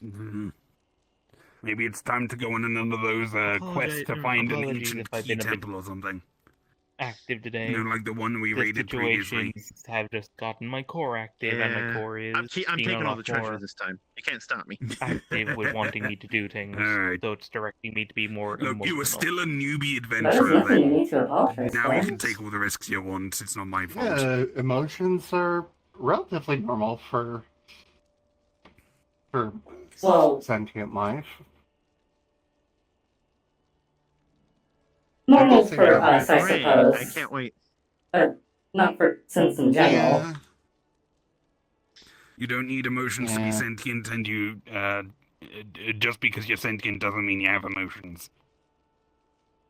Maybe it's time to go on another of those quests to find an Apologies ancient if I've key been a bit temple or something. active today. You know, like the one we The raided previously. situations have just gotten my core active, and my core is I'm being a taking all lot the more treasure this time. You can't stop me. active with wanting me to do things. Alright. So it's directing me to be more Look, emotional. you were still a newbie That is adventurer nothing you then. need to apologize Now for. you can take all the risks you want. It's not my fault. Yeah, emotions are relatively normal for Well, sentient life. normal guess for I us, I Great. suppose. I can't wait. Not for synths in general. Yeah. You don't need emotions to be Yeah. sentient, and just because you're sentient doesn't mean you have emotions.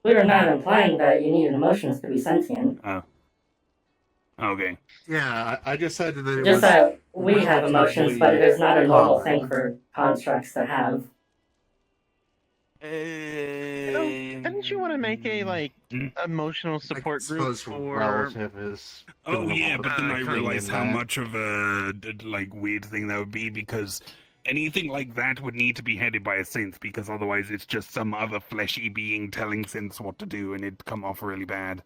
We are not implying that you need emotions to be sentient. Oh. Okay. Yeah, I just said that it Just was that we have emotions, but it is not a normal common. thing for constructs to have. Didn't you want to make a emotional support I group suppose for? relative is. Oh yeah, but then I kind realized in how that. much of a weird thing that would be, because anything like that would need to be headed by a synth, because otherwise it's just some other fleshy being telling synths what to do, and it'd come off really bad.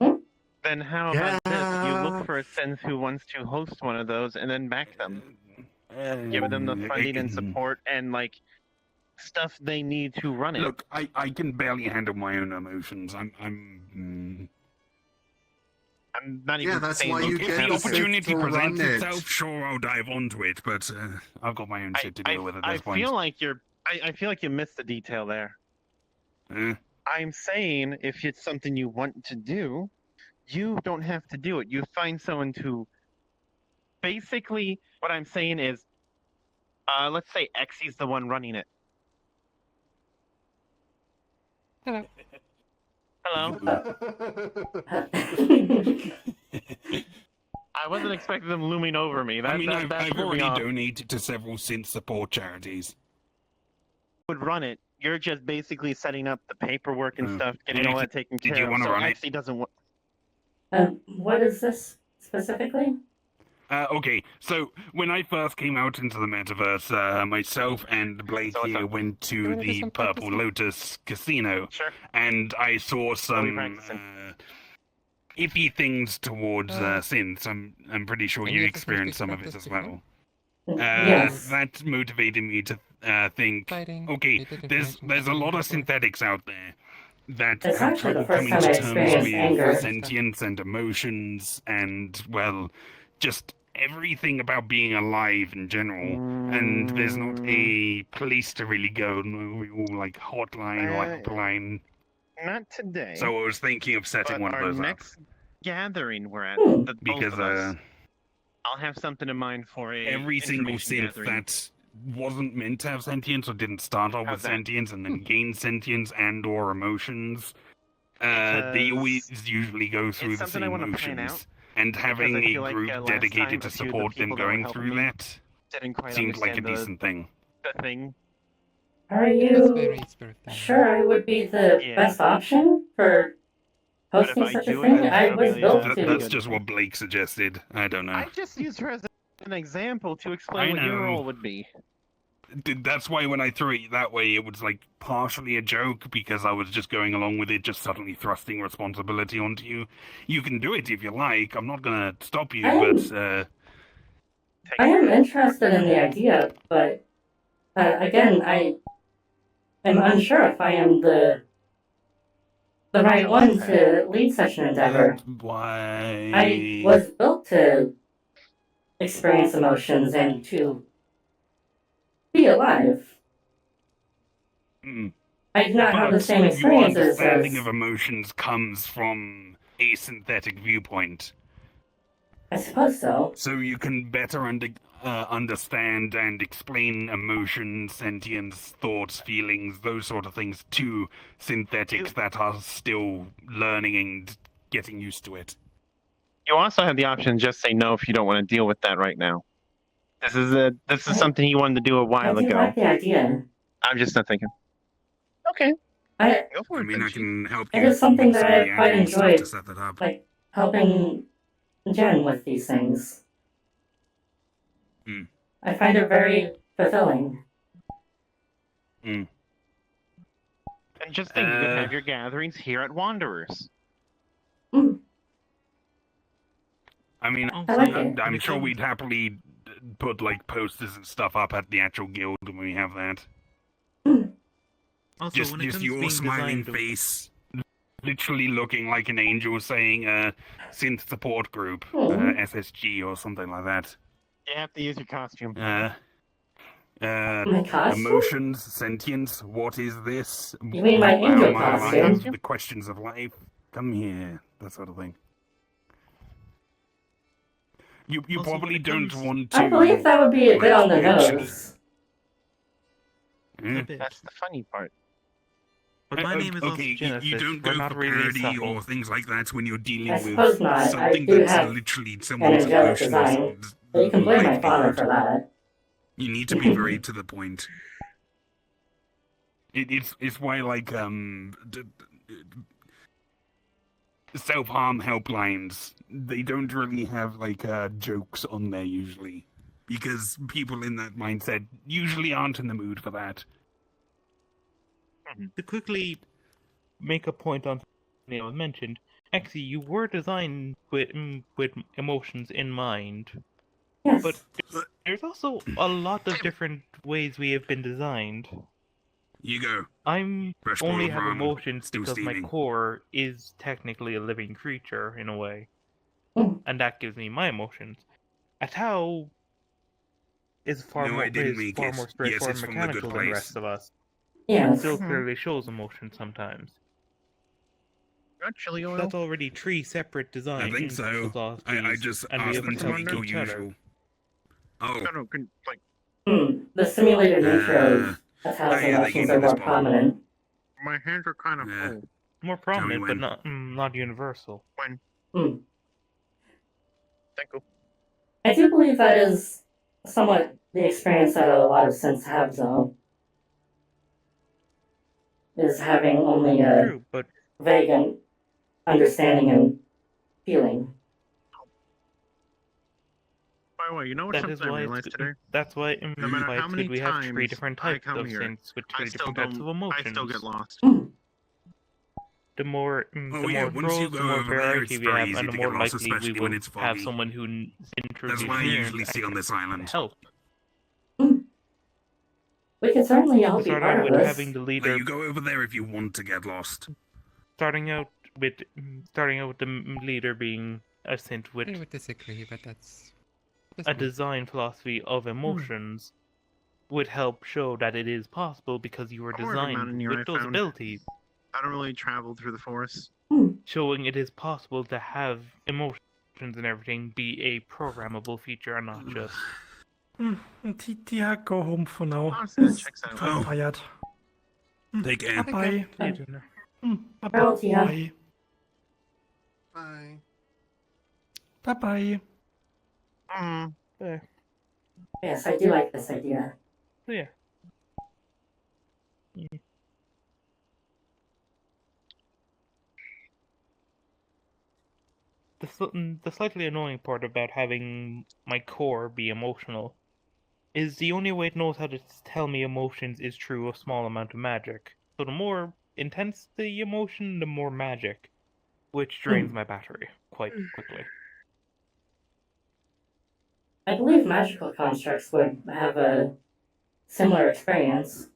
Then how about this? You Yeah. look for a synth who wants to host one of those, and then back them. Give them the funding and support and stuff they need to run it. Look, I can barely handle my own emotions. I'm I'm not even that's saying why you If get the the synth opportunity to run presents it. itself, sure, I'll dive onto it, but I've got my own shit to deal with at this point. feel like I feel like you missed the detail there. Eh? I'm saying if it's something you want to do, you don't have to do it. You find someone to. Basically, what I'm saying is, let's say Exy's the one running it. Hello. Hello. I wasn't expecting them looming over me. I mean, that I've threw me already off. donated to several synth support charities. Would run it. You're just basically setting up the paperwork and stuff, getting all that taken care Did you of. want to So run it? Exy doesn't want. What is this specifically? Okay, so when I first came out into the metaverse, myself and Blake So what's here up? went to wanna do the some Purple practicing? Lotus Casino, Sure. and I saw some practicing? iffy things towards Uh, synths. I'm pretty sure any you of the experienced things we some of it as practiced well. Yes. That motivated me to think, Fighting, okay, data there's information a lot of gathering, synthetics out there that It's have actually the trouble first coming time I to terms experienced anger. with sentience and emotions and, well, just everything about being alive in general. And there's not a place to really go, no real hotline or helpline. Not today. So I was thinking of setting but one of our those next gathering we're at, Hmm. the both because of us, I'll have something in mind for a every single information synth gathering. that wasn't meant to have sentience or didn't start off How's with that? sentience and then gain sentience and or emotions, they Because always usually go through the something I same wanna plan out, motions. And having I a feel like, group last dedicated time, to a few of the support them people that were going helping through me that didn't quite seemed like a understand decent thing. the thing. Are It was you very spirit-bound. sure I would be the Yeah. best option for But if hosting I such a do it, thing? then I it'll was be, built That, to. that's just what Blake suggested. I don't know. I just used her as an example to explain I what your know. role would be. That's why when I threw it that way, it was partially a joke, because I was just going along with it, just suddenly thrusting responsibility onto you. You can do it if you like. I'm not gonna stop you, but I am interested in the idea, but again, I am unsure if I am the right one to lead such an endeavor. why? I was built to experience emotions and to be alive. I do not have the same Your experiences understanding as... of emotions comes from a synthetic viewpoint. I suppose so. So you can better understand and explain emotions, sentience, thoughts, feelings, those sort of things to synthetics that are still learning and getting used to it. You also have the option to just say no if you don't want to deal with that right now. This is something he wanted to do a I while do ago. like the idea. I'm just not thinking. Okay. I Go for I it, mean, I Benji. can help It you is something with that some I of the quite admin stuff enjoyed. to set that up. like helping Jen with these things. I find it very fulfilling. And just think, you could have your gatherings here at Wanderers. I mean, Also, I like it. I'm when sure comes- we'd happily put like posters and stuff up at the actual guild when we have that. Also, Just when it comes to your being smiling designed, face, literally looking like an angel saying synth support group, Hmm. SSG or something like that. You have to use your costume. My costume? Emotions, sentience, what is this? You mean my How angel am I alive? costume? The questions of life. Come here, that sort of thing. You Also, when probably it don't comes- want to. I believe that would be a bit like, on the actually- nose. a bit. That's the funny part. But my name is also okay, Genesis. you don't We're go not for really parody subtle. or things like that when you're dealing I with suppose not. I something do that's have literally someone's angelic emotions design. and But you can blame my father livelihood. for that. You need to be very to the point. It's why like self-harm helplines, they don't really have like jokes on there usually, because people in that mindset usually aren't in the mood for that. To quickly make a point on something I was mentioned, actually, you were designed with emotions in mind. Yes. But there's also a lot of different ways we have been designed. You go. I'm Fresh only boiled have ramen, emotions still because steaming. my core is technically a living creature in a way, Mm. and that gives me my emotions. A Tau is far No, more I didn't make it. Yes, straightforward it's and from the good mechanical than the place. rest of us. Yes. Still Mhm. clearly shows emotion sometimes. Got chili oil? That's already three separate designs. I think so. I philosophies, just and we asked have them to to tell make your each other. usual. Oh, No, like, The simulated nature of Atala's yeah, they gave emotions me are this more bottle. prominent. my hands are kind of Yeah. full. More prominent, but when. not universal. When? Mm. Thank you. I do believe that is somewhat the experience that a lot of synths have, though. Is having only a True, but vague understanding and feeling. By the way, you know what that is something I why realized today? that's why No matter why how it's many good we have three times different I types come of here, synths with I three still different types of don't. emotions. I still get lost. Mm. The more Oh, the yeah, more once you roles, the go more over there, variety it's we very have, easy and the to more get lost, likely we especially when will it's have foggy. someone who introduces That's what I new usually see on this island. help. We can certainly all be Starting part out of with this. having the Like, leader, you go over there if you want to get lost. starting out with the leader being a synth with I would disagree, but that's a design philosophy of emotions would help show that it is possible because you were More of a designed mountaineer I with those found. abilities, I don't really travel through the forest. showing it is possible to have emotions and everything be a programmable feature and not just Tia, go home for now. Honestly, that checks out. I'm Oh. tired. Take care. Bye. later. Bye Farewell, Tia. bye. Bye. Bye bye. Mm. Yes, I do like this idea. So yeah. The slightly annoying part about having my core be emotional is the only way it knows how to tell me emotions is through a small amount of magic. So the more intense the emotion, the more magic, which drains my battery quite quickly. I believe magical constructs would have a similar experience.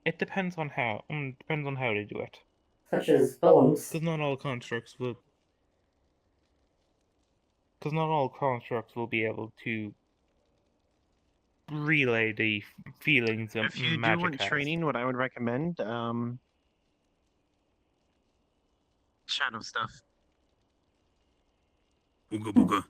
It depends on how. Depends on how they do it. Such as golems. Because not all constructs will. Because not all constructs will be able to relay the feelings of If you do magic want has. training, what I would recommend, shadow stuff. Ooga booga.